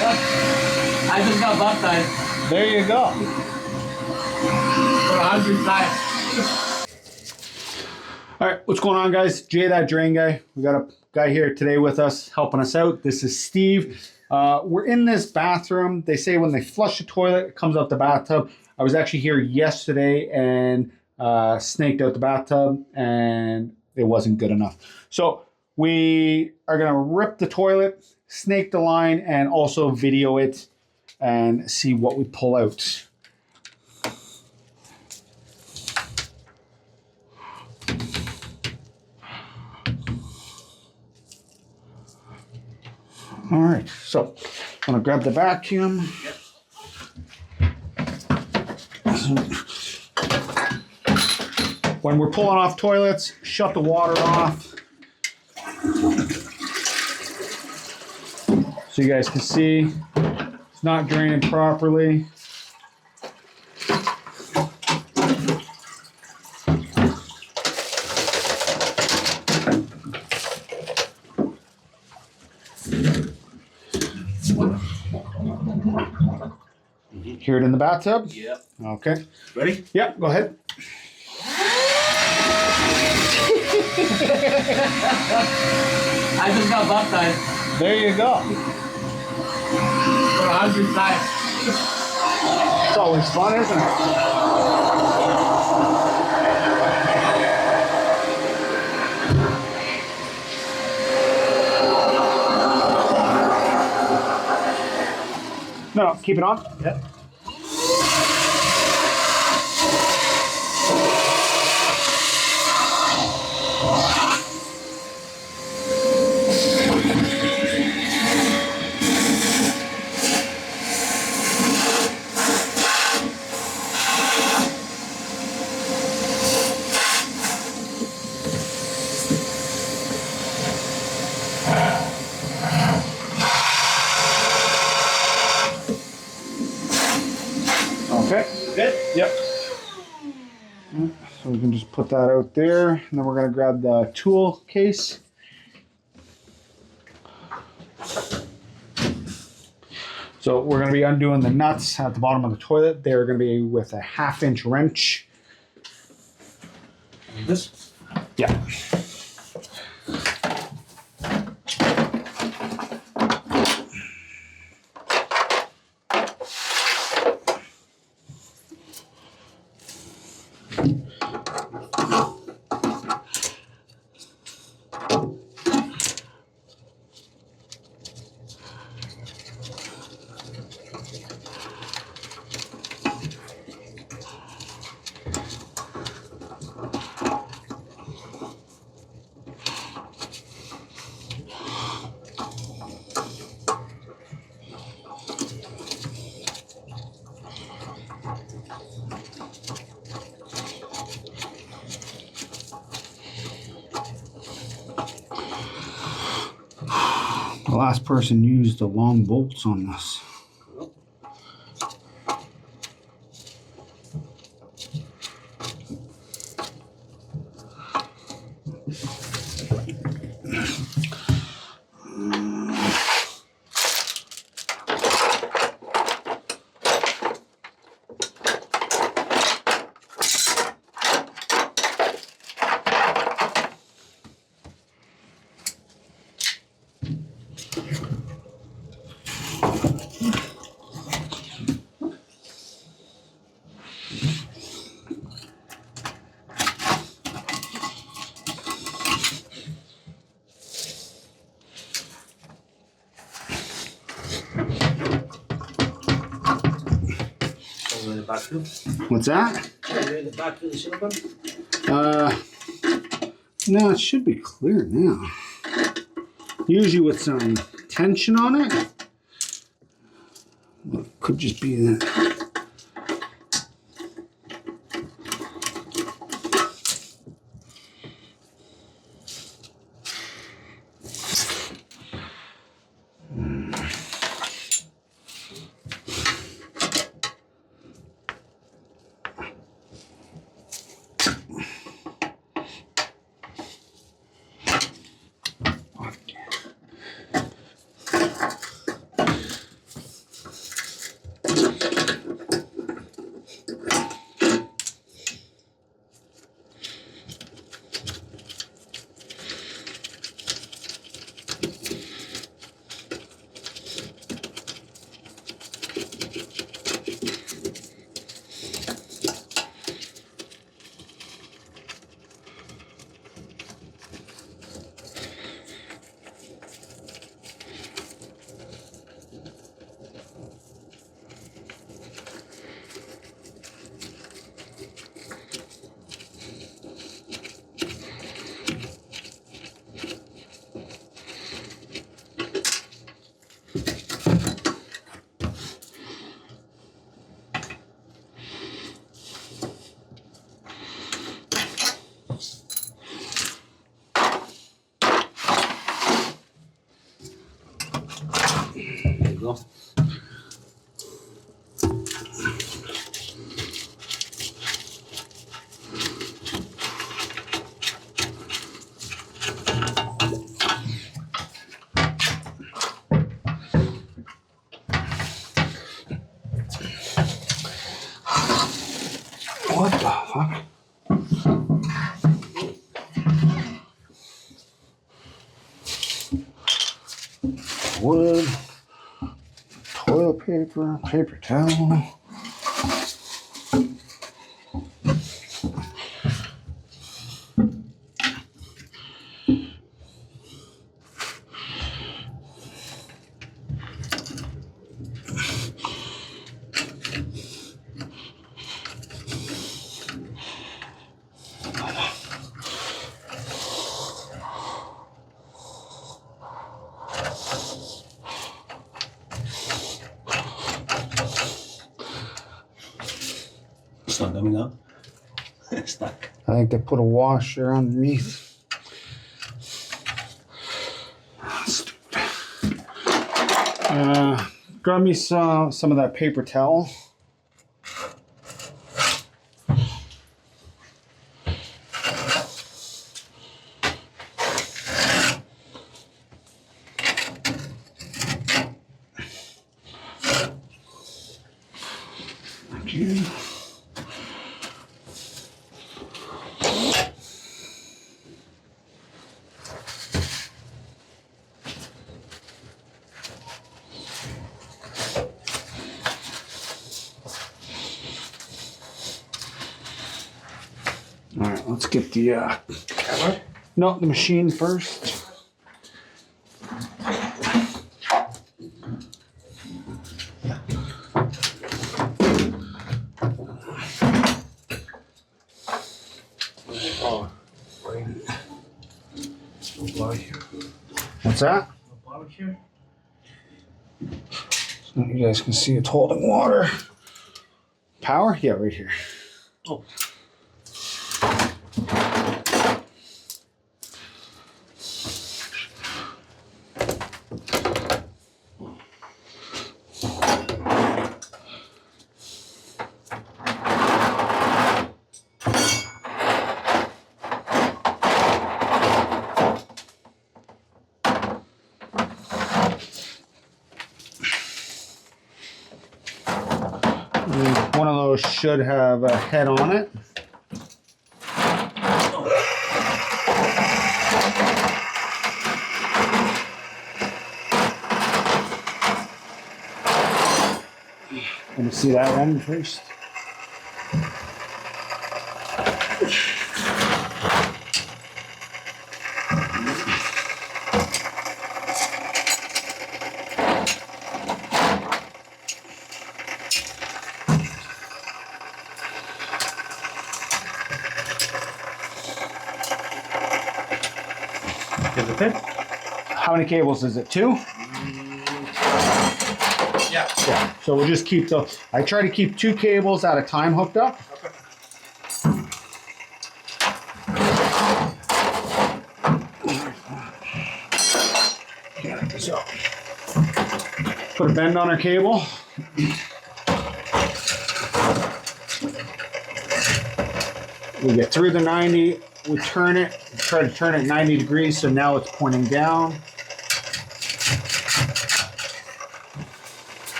I just got baptized. There you go. For 100 times. All right, what's going on, guys? Jay, that drain guy. We got a guy here today with us helping us out. This is Steve. We're in this bathroom. They say when they flush the toilet, it comes out the bathtub. I was actually here yesterday and snaked out the bathtub, and it wasn't good enough. So we are going to rip the toilet, snake the line, and also video it and see what we pull out. All right, so I'm gonna grab the vacuum. When we're pulling off toilets, shut the water off so you guys can see it's not draining properly. Hear it in the bathtub? Yep. Okay. Ready? Yep, go ahead. I just got baptized. There you go. For 100 times. It's always fun, isn't it? No, keep it on. Yep. Okay. Good? Yep. So we can just put that out there, and then we're going to grab the tool case. So we're going to be undoing the nuts at the bottom of the toilet. They're going to be with a 1/2-inch wrench. This? Yeah. The last person used the long bolts on this. What's that? No, it should be clear now. Usually with some tension on it. Well, it could just be that. go. What the fuck? Wood, toilet paper, paper towel. It's not coming up. It's stuck. I think they put a washer underneath. Grab me some of that paper towel. Thank you. All right, let's get the Camera? no, the machine first. Oh, What's that? barbecue? So you guys can see it's holding water. Power? Yeah, right here. Oh. One of those should have a head on it. Let me see that one first. Is it fit? How many cables is it? 2? Yeah. Yeah. So we'll just keep the. I try to keep 2 cables at a time hooked up. Okay. So put a bend on our cable. We get through the 90. We turn it. Try to turn it 90 degrees. So now it's pointing down.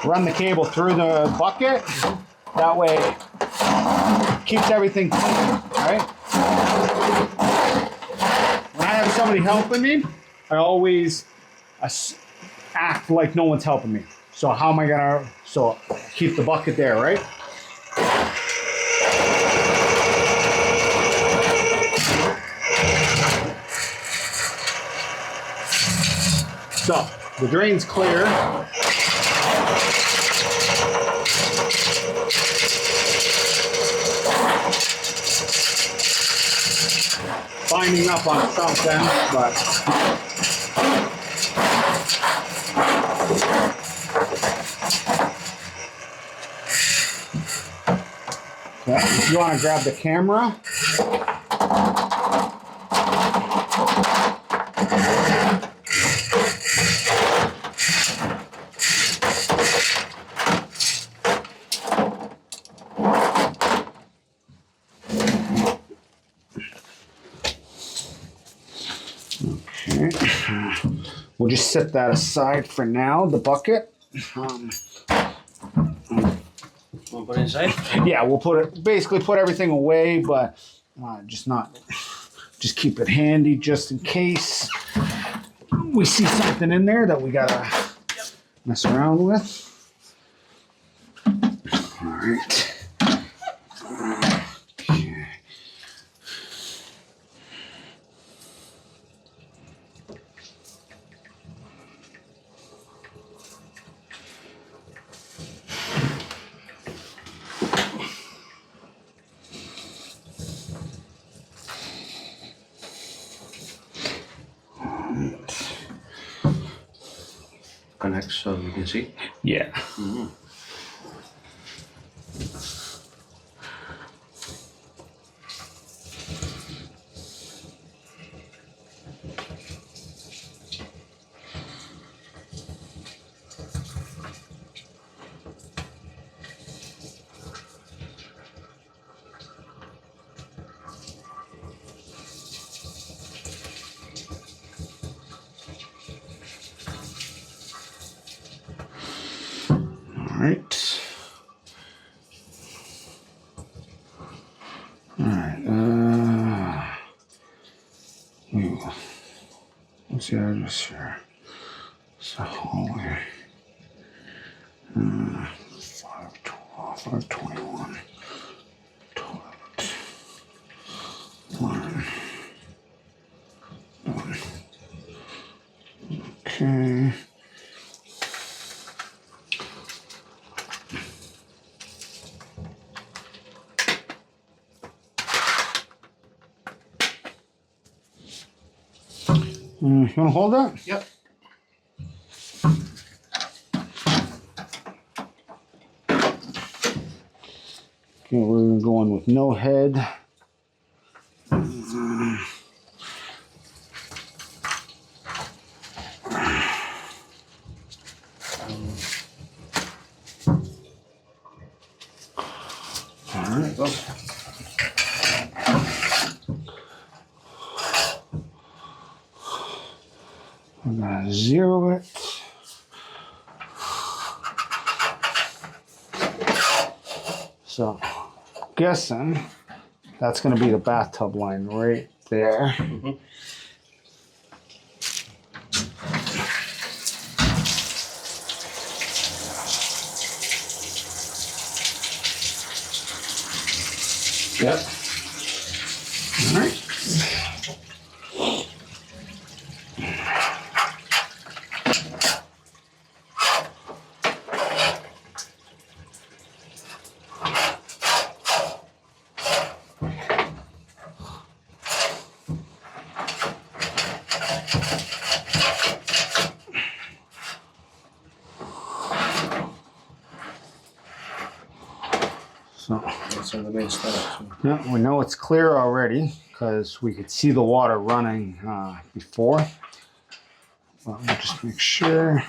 Run the cable through the bucket. That way it keeps everything clean, right? When I have somebody helping me, I always act like no one's helping me. So how am I gonna, so keep the bucket there, right? So the drain's clear. Binding up on something, but Yeah, if you want to grab the camera. Okay. We'll just set that aside for now, the bucket. We'll put it inside? Yeah, we'll basically put everything away, but just keep it handy just in case we see something in there that we gotta mess around with. All right. Okay. Connect so you can see. Yeah. Mm-hmm. All right. All right. What's the address here? It's a hallway. 512, 521. Toilet. One. Okay. You want to hold that? Yep. Okay, we're going with no head. All right. Go. I'm gonna zero it. So, guessing that's gonna be the bathtub line right there. Mm-hmm. Yep. All right. So, That's on the main start. So. yeah, we know it's clear already because we could see the water running before. But we'll just make sure.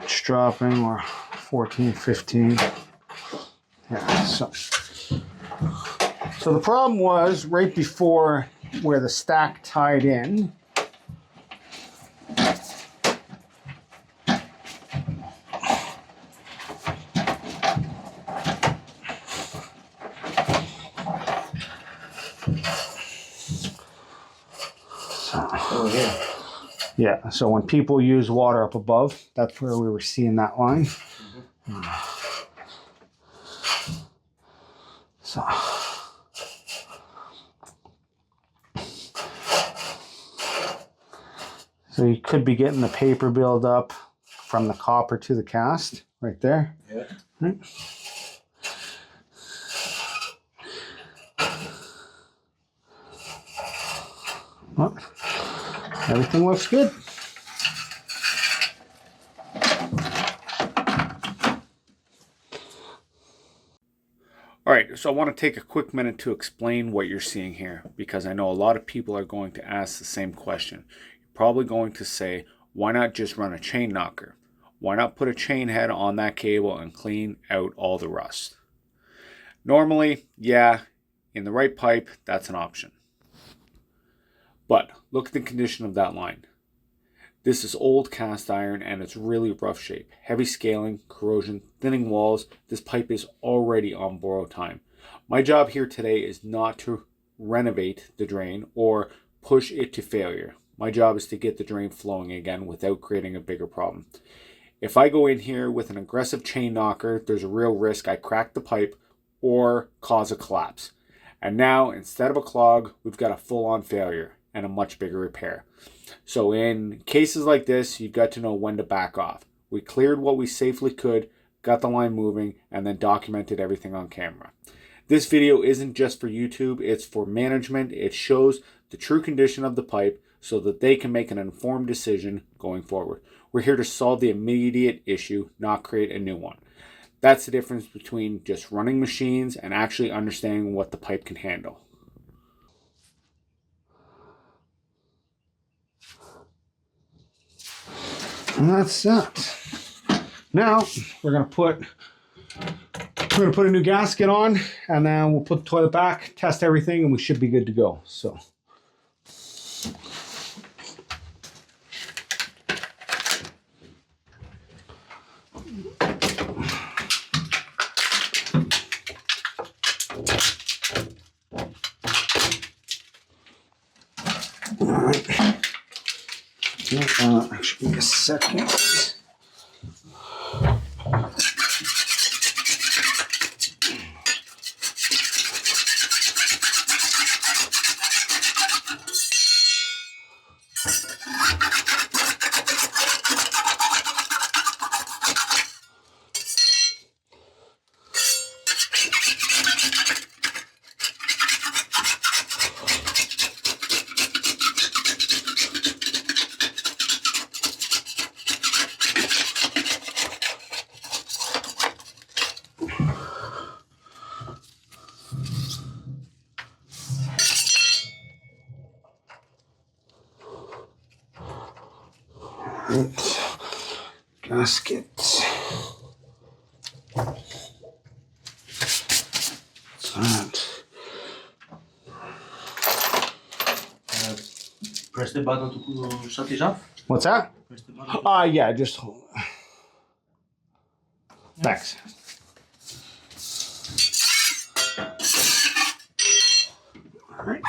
It's dropping. We're 14, 15. Yeah, so the problem was right before where the stack tied in. Oh, yeah. Yeah, so when people use water up above, that's where we were seeing that line. So, you could be getting the paper buildup from the copper to the cast right there. Yeah. Right. Well, everything looks good. right, so I want to take a quick minute to explain what you're seeing here, because I know a lot of people are going to ask the same question. You're probably going to say, why not just run a chain knocker? Why not put a chain head on that cable and clean out all the rust? Normally, yeah, in the right pipe, that's an option. But look at the condition of that line. This is old cast iron and it's really rough shape. Heavy scaling, corrosion, thinning walls. This pipe is already on borrowed time. My job here today is not to renovate the drain or push it to failure. My job is to get the drain flowing again without creating a bigger problem. If I go in here with an aggressive chain knocker, there's a real risk I crack the pipe or cause a collapse. And now, instead of a clog, we've got a full-on failure and a much bigger repair. So in cases like this, you've got to know when to back off. We cleared what we safely could, got the line moving, and then documented everything on camera. This video isn't just for YouTube, it's for management. It shows the true condition of the pipe so that they can make an informed decision going forward. We're here to solve the immediate issue, not create a new one. That's the difference between just running machines and actually understanding what the pipe can handle. And that's that. Now we're gonna put a new gasket on, and then we'll put the toilet back, test everything, and we should be good to go. So. All right. Actually, give me a second. Gasket. Press the button to shut it off. What's that? Press the button. Yeah, just hold. Thanks. All right.